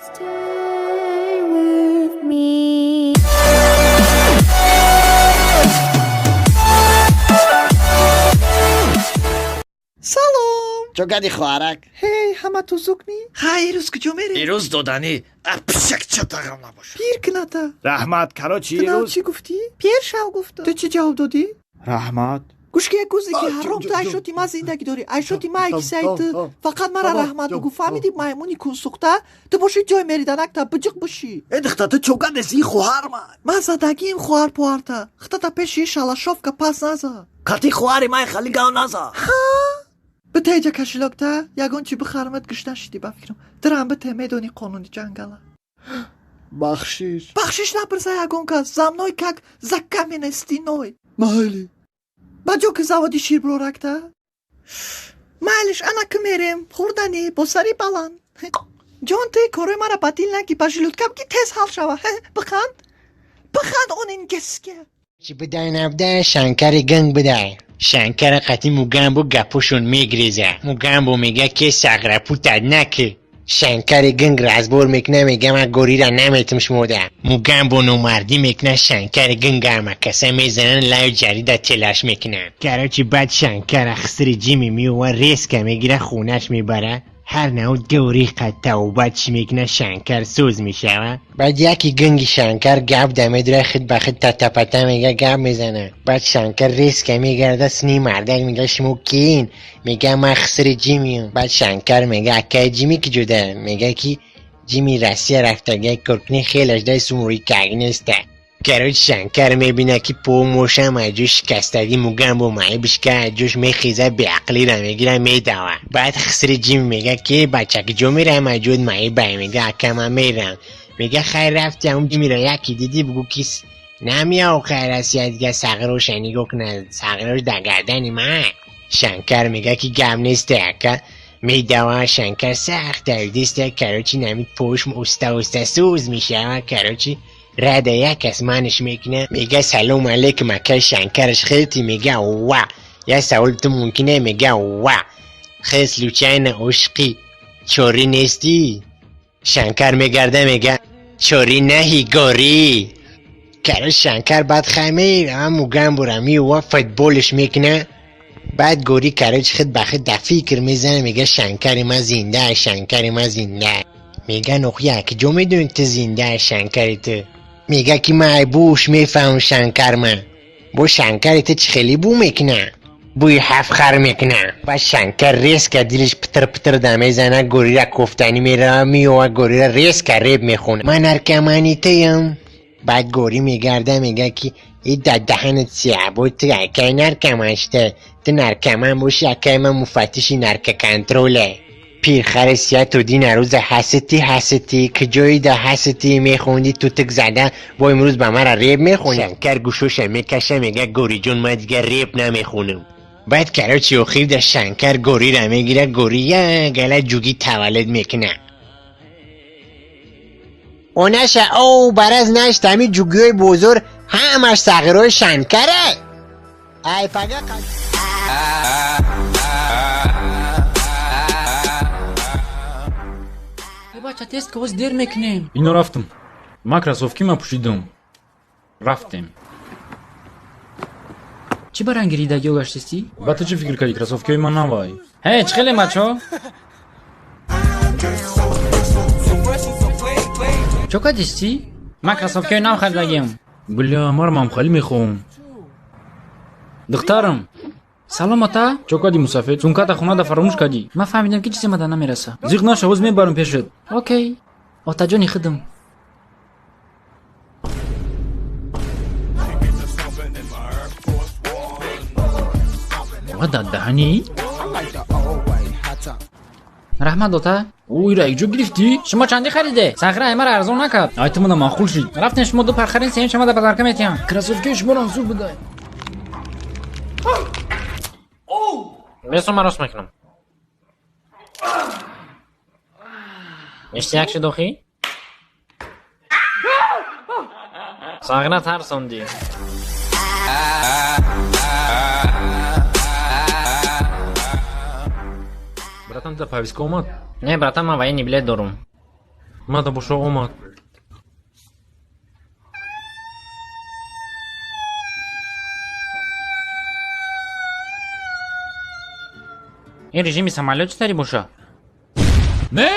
Stay with me. سلام. چوکدی خواهرک؟ هی همه تو زکنی؟ خیروز کجا میری؟ ایروز دودنی اپشک چطقم نباشه. پیر کناتا. رحمت کرا چی تنها ایروز؟ چی گفتی؟ پیر شو گفته. تو چی جواب دادی؟ رحمت گوشکی گوزی که آه، حرام جو- تو جو- ایشوتی ما زندگی داری ایشوتی ما آه، اکی سایت آه، فقط مرا آه، رحمت جو- بگو فهمیدی میمونی کن سوخته تو باشی جای میریدنک تا بجق باشی ادختا تو چوکد سی خواهر من من زدگیم خوار پوارتا خطا تا پیشی شالاشوف که پس نزا کتی خواهری من خالی گاو نزا به تیجا کشیلوکتا یگون چی بخرمت گشتن شدی بفکرم درم به میدونی قانونی جنگله بخشیش بخشش نپرسه یگون که زمنوی کک زکمی نستی نوی مالی بجو که زوادی شیر برو رکتا مالش انا که میریم خوردنی با سری بلند جان تی کاره مرا بطیل نکی پشیلوت کم که تیز حل شوه بخند اون این گسکه چی بدای نبده شنکر گنگ بدای شنکر قطی موگمبو گپوشون میگریزه موگمبو میگه که سقره پوتد نکه شنکر گنگ رزبور میکنه میگه من گوری را نمیتم شموده موگمبو نومردی میکنه شنکر گنگ همکسه میزنن لای جریده تلاش میکنن کراچی بعد شنکر اخسر جیمی میو ریسک میگیره خونش میبره هر نوع گوری قطع و بعد چی میکنه شنکر سوز میشه بعد یکی گنگی شنکر گب دمه دره خود بخود تا پتا میگه گب میزنه بعد شنکر ریسک میگرده سنی مردک میگه شمو کین میگه من خسر جیمیم بعد شنکر میگه اکه جیمی که جده میگه که جیمی رسیه رفته گه کرکنی خیلش دای سموری کگنسته کراچ شنکر میبینه که پو موشه مجوش شکستگی موگم با مایی بشکه جوش میخیزه به عقلی را میگیره میدوه بعد خسر جیم میگه که بچه که جو میره مجود مایی بای میگه اکه من میرم میگه خیر رفتی همون میره یکی دیدی بگو کیس نمیا و خیر رسیه دیگه سقر شنی گو کنه سقر در گردنی من شنکر میگه که گم نیسته اکه میدوه شنکر سخت دردیسته کراچی نمید پوش استه سوز میشه و کراچی رده یک از منش میکنه میگه سلام علیکم اکه شنکرش خیلی میگه وا یه سوال تو ممکنه میگه وا خیس لوچین عشقی چوری نیستی شنکر میگرده میگه چوری نهی گوری کار شنکر بعد خیمه همو گم برمی و فوتبالش میکنه بعد گوری کارش خود بخید دفیکر میزنه میگه شنکری ما زنده شنکری ما زنده میگه نخیه که جو میدونی تو زنده شنکری تو میگه که بوش میفهم شنکر من بو شنکری تو چه خیلی بو میکنه بوی خر میکنه و شنکر ریس که دیلش پتر پتر دمه زنه گوری را کفتنی میره میوه گوری را ریس که ریب میخونه من ارکمانی تیم بعد گوری میگرده میگه که ای دهنت سیاه بود تو اکای نرکمشته تو نرکمن باشی اکای من مفتشی نرک کنتروله پیرخر سیاه تو دی نروز حستی که جایی دا حستی میخوندی تو تک زده با امروز به مرا ریب میخونی شنکر گوشوشه میکشه میگه گوری جون ما دیگه ریب نمیخونم بعد کراچی و خیر دا شنکر گوری را میگیره گوری یه گله جوگی تولد میکنه اونشه او برز نشت همی جوگیوی بزرگ همش سقیروی شنکره ای فقط بچه تست که باز دیر میکنیم اینو رفتم مایکروسافت ما پوشیدم رفتیم چی برنگ ریدگی و گشتستی؟ با تو چه فکر کردی کراسوف که من نوای هی چخیلی مچو؟ چو کدیستی؟ مایکروسافت که نام خریدگیم بله مرمم خالی میخوام دخترم سلام اتا چو کدی مسافر سونکات خونه دا فراموش کردی من فهمیدم که چیزی مدن نمیرسه زیغ نشه باز میبرم پیشت اوکی اتا جانی خدم ودا دهنی رحمت دوتا اوی را ایجو گرفتی شما چندی خریده؟ سخره همه را ارزون نکرد آیتم دا معقول شد رفتن شما دو پرخرین سیم شما دا بزرکه میتیم کراسوف که شما را زود بدای بیستو مراس میکنم اشتیاک شد دوخی؟ ساغره ترسوندی براتم دا پاویسکا اومد نه براتم من وای نیبله دارم اومد بوشو اومد. این رژیم самолет داری بوشا؟ نه